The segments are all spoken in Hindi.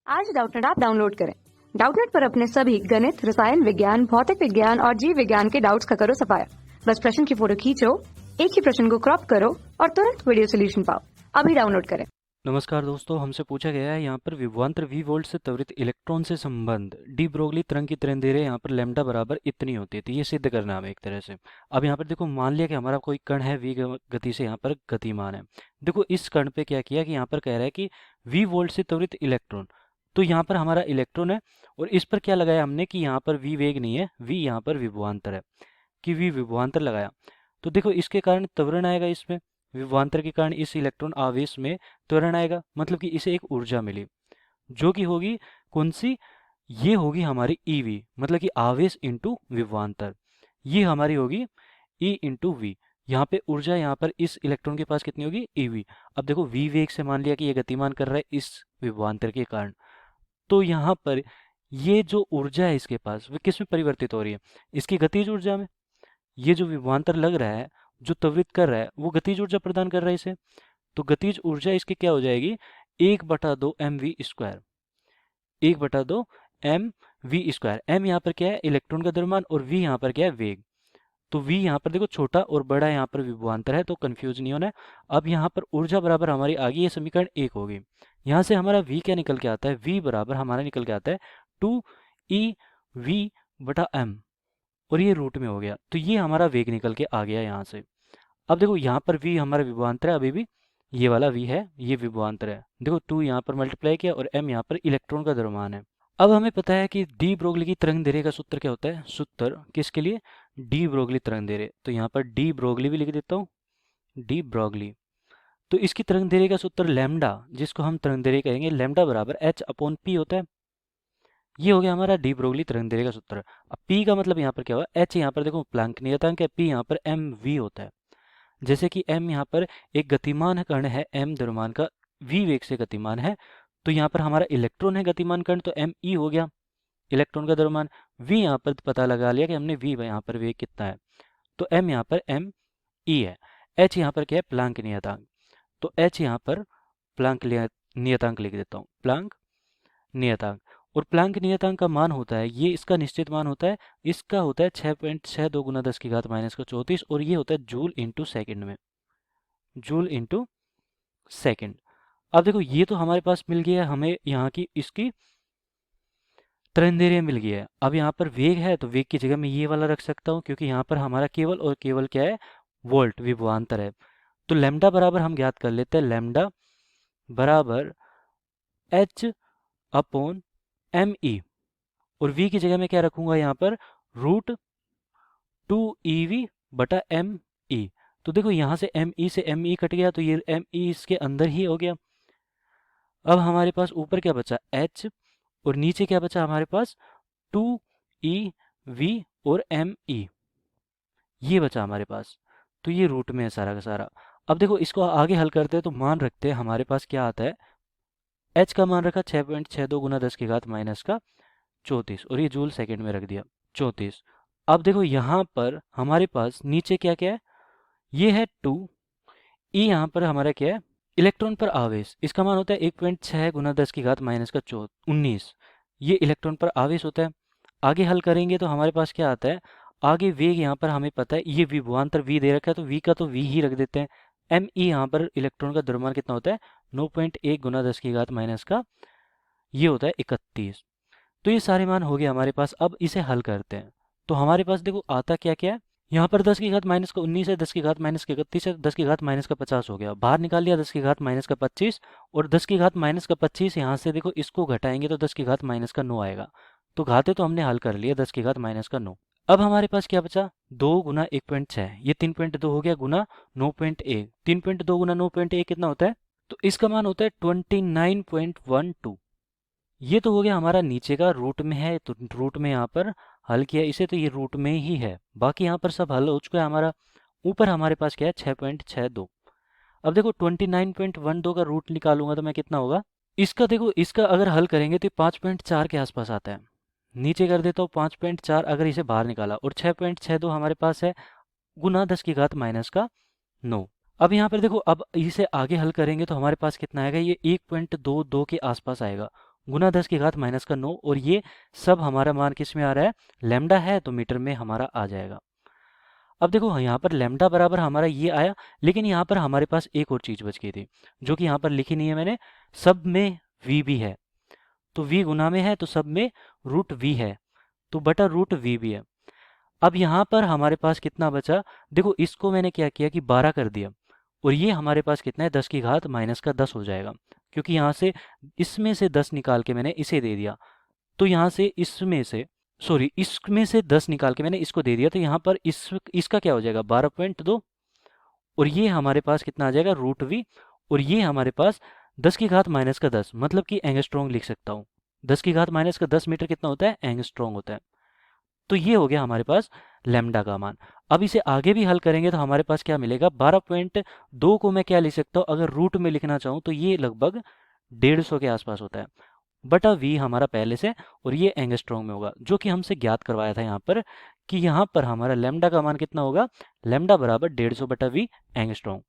आज डाउटनेट ऐप डाउनलोड करें। डाउटनेट पर अपने सभी गणित, रसायन विज्ञान, भौतिक विज्ञान और जीव विज्ञान के डाउट्स का करो सफाया। बस प्रश्न की फोटो खींचो, एक ही प्रश्न को क्रॉप करो और तुरंत वीडियो सोल्यूशन पाओ। अभी डाउनलोड करें। नमस्कार दोस्तों, हमसे पूछा गया है यहाँ पर विभवांतर v वोल्ट से त्वरित इलेक्ट्रॉन से संबंध डी ब्रोगली तरंग की तरंगदैर्घ्य यहाँ पर लैम्डा बराबर इतनी होती है। तो ये सिद्ध करना है एक तरह से। अब यहाँ पर देखो, मान लिया कि हमारा कोई कण है v गति से यहाँ पर गतिमान है। देखो इस कण पे क्या किया कि यहाँ पर कह रहा है कि v वोल्ट से त्वरित इलेक्ट्रॉन। तो यहाँ पर हमारा इलेक्ट्रॉन है और इस पर क्या लगाया हमने कि यहाँ पर v वेग नहीं है, v यहाँ पर विभवांतर है, कि v विभवांतर लगाया। तो देखो इसके कारण त्वरण आएगा, इसमें विभवांतर के कारण इस इलेक्ट्रॉन आवेश में त्वरण आएगा, मतलब कि इसे एक ऊर्जा मिली जो कि होगी कौन सी, ये होगी हमारी EV, मतलब कि आवेश इंटू विभवांतर। ये हमारी होगी E इंटू V। यहाँ पे ऊर्जा यहाँ पर इस इलेक्ट्रॉन के पास कितनी होगी, EV। अब देखो v वेग से मान लिया कि ये गतिमान कर रहा है इस विभवांतर के कारण, तो यहाँ पर ये जो ऊर्जा है इसके पास वो किस में परिवर्तित हो रही है, इसकी गतिज ऊर्जा में। ये जो विभवांतर लग रहा है, जो त्वरित कर रहा है, वो गतिज ऊर्जा प्रदान कर रहा है इसे। तो गतिज ऊर्जा इसकी क्या हो जाएगी, 1/2 mv²। 1/2 mv²। m यहाँ पर क्या है, इलेक्ट्रॉन का द्रव्यमान, और v यहाँ पर क्या है, वेग। तो v यहाँ पर देखो छोटा और बड़ा यहाँ पर विभवांतर है, तो कंफ्यूज नहीं होना है। अब यहाँ पर ऊर्जा बराबर हमारी आ गई, ये समीकरण 1 होगी। यहाँ से हमारा v क्या निकल के आता है, v बराबर हमारा निकल के आता है 2ev/m, और ये रूट में हो गया। तो ये हमारा वेग निकल के आ गया यहाँ से। अब देखो यहाँ पर v हमारा विभवांतर है, अभी भी ये वाला v है, ये विभवांतर है। देखो 2 यहाँ पर मल्टीप्लाई किया और m यहाँ पर इलेक्ट्रॉन का द्रव्यमान है। अब हमें पता है कि डी ब्रोगली की तरंगदैर्घ्य का सूत्र क्या होता है, सूत्र किसके लिए, डी ब्रोगली तरंगदैर्घ्य। तो यहाँ पर डी ब्रोगली भी लिख देता हूँ, डी ब्रोगली। तो इसकी तरंगदैर्घ्य का सूत्र लैम्डा, जिसको हम तरंगदैर्घ्य कहेंगे, लैम्डा बराबर h/p होता है। ये हो गया हमारा डी ब्रोगली तरंगदैर्घ्य का सूत्र। अब p का मतलब यहाँ पर क्या हुआ, h यहाँ पर देखो प्लांक नियतांक है, p यहाँ पर mv होता है। जैसे कि m यहाँ पर एक गतिमान कण है, m द्रव्यमान का, v वेग से गतिमान है। तो यहाँ पर हमारा इलेक्ट्रॉन है गतिमान कण, तो me हो गया इलेक्ट्रॉन का द्रव्यमान। v यहाँ पर पता लगा लिया कि हमने v यहाँ पर वेग कितना है, तो m यहाँ पर me है। h यहाँ पर क्या है, प्लांक नियतांक। तो h यहाँ पर प्लांक नियतांक लिख देता हूँ, प्लांक नियतांक। और प्लांक नियतांक का मान होता है, ये इसका निश्चित मान होता है, इसका होता है 6.62 गुना 10⁻⁻34, और ये होता है जूल इंटू सेकेंड में, जूल इंटू सेकेंड। अब देखो ये तो हमारे पास मिल गया हमें, यहाँ की इसकी तरंगदैर्घ्य मिल गया है। अब यहाँ पर वेग है, तो वेग की जगह मैं ये वाला रख सकता हूँ, क्योंकि यहाँ पर हमारा केवल और केवल क्या है, वोल्ट विभवांतर है। तो लैम्डा बराबर हम ज्ञात कर लेते हैं, लैम्डा बराबर h/me, और v की जगह मैं क्या रखूंगा यहाँ पर, √2ev/me। तो देखो यहाँ से me से me कट गया, तो ये me इसके अंदर ही हो गया। अब हमारे पास ऊपर क्या बचा, h, और नीचे क्या बचा हमारे पास, 2ev और me, ये बचा हमारे पास। तो ये रूट में है सारा का सारा। अब देखो इसको आगे हल करते हैं, तो मान रखते हैं हमारे पास क्या आता है, h का मान रखा 6.62 गुना 10⁻⁻34, और ये जूल सेकेंड में रख दिया 34। अब देखो यहाँ पर हमारे पास नीचे क्या क्या है, ये है 2 e, यहाँ पर हमारा क्या है, इलेक्ट्रॉन पर आवेश, इसका मान होता है 1.6 गुना 10⁻⁻19, ये इलेक्ट्रॉन पर आवेश होता है। आगे हल करेंगे तो हमारे पास क्या आता है, आगे वेग यहाँ पर हमें पता है, ये विभवांतर v दे रखा है, तो v का तो v ही रख देते हैं। me यहाँ पर इलेक्ट्रॉन का द्रव्यमान कितना होता है, 9.1 गुना 10⁻⁻, ये होता है 31। तो ये सारे मान हो गए हमारे पास। अब इसे हल करते हैं, तो हमारे पास देखो आता क्या क्या है, यहाँ पर 10⁻⁻19 है, 10⁻⁻31 है, 10⁻⁻50 हो गया, बाहर निकाल लिया 10⁻⁻25, और 10⁻⁻25 यहाँ से देखो इसको घटाएंगे तो 10⁻⁻9 आएगा। तो घाते तो हमने हल कर लिया 10⁻⁻9। अब हमारे पास क्या बचा, 2 गुना 1.6, ये 3.2 हो गया, गुना 9.1, 3.2 गुना 9.1 कितना होता है, तो इसका मान होता है 29.12। ये तो हो गया हमारा नीचे का, रूट में है, तो रूट में यहाँ पर हल किया इसे, तो ये रूट में ही है, बाकी यहाँ पर सब हल हो चुका है हमारा। ऊपर हमारे पास क्या है, 6.62। अब देखो 29.12 का रूट निकालूंगा तो मैं कितना होगा, इसका देखो, इसका अगर हल करेंगे तो 5.4 के आसपास आता है। नीचे कर देता हूँ 5.4, अगर इसे बाहर निकाला, और 6.62 हमारे पास है, गुना 10⁻⁻9। अब यहाँ पर देखो, अब इसे आगे हल करेंगे तो हमारे पास कितना आएगा, ये 1.22 के आसपास आएगा, गुना 10 की घात माइनस का 9, और ये सब हमारा मान किस में आ रहा है, लैम्डा है तो मीटर में हमारा आ जाएगा। अब देखो यहाँ पर लैम्डा बराबर हमारा ये आया, लेकिन यहाँ पर हमारे पास एक और चीज़ बच गई थी जो कि यहाँ पर लिखी नहीं है मैंने। सब में v भी है, तो v गुना में है तो सब में रूट v है, तो बटा रूट v भी है। अब यहाँ पर हमारे पास कितना बचा, देखो इसको मैंने क्या किया कि 12 कर दिया, और ये हमारे पास कितना है, 10 की घात माइनस का 10 हो जाएगा, क्योंकि यहाँ से इसमें से 10 निकाल के मैंने इसे दे दिया, तो यहाँ से इसमें से 10 निकाल के मैंने इसको दे दिया, तो यहाँ पर इसका क्या हो जाएगा 12.2, और ये हमारे पास कितना आ जाएगा रूट वी, और ये हमारे पास 10 की घात माइनस का 10, मतलब कि एंगस्ट्रॉन्ग लिख सकता हूँ। 10 की घात माइनस का 10 मीटर कितना होता है, एंगस्ट्रॉन्ग होता है। तो ये हो गया हमारे पास लैम्डा का मान। अब इसे आगे भी हल करेंगे तो हमारे पास क्या मिलेगा, 12.2 को मैं क्या लिख सकता हूँ, अगर रूट में लिखना चाहूँ तो ये लगभग 150 के आसपास होता है, बटा वी हमारा पहले से, और ये एंगस्ट्रॉन्ग में होगा, जो कि हमसे ज्ञात करवाया था यहाँ पर कि यहाँ पर हमारा लैम्डा का मान कितना होगा, लैम्डा बराबर 150 बटा वी एंगस्ट्रॉन्ग।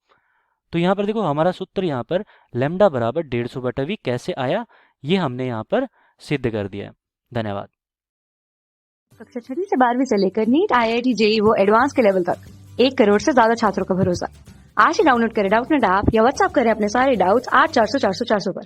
तो यहाँ पर देखो हमारा सूत्र यहाँ पर लैम्डा बराबर 150 बटा वी कैसे आया, ये हमने यहाँ पर सिद्ध कर दिया है। धन्यवाद। कक्षा 6वीं से 12वीं से लेकर नीट, IIT, JEE वो एडवांस के लेवल तक 1 करोड़ से ज्यादा छात्रों का भरोसा। आज ही डाउनलोड करें डाउटनेट ऐप या व्हाट्सएप करें अपने सारे डाउट्स 8400 400 400 पर।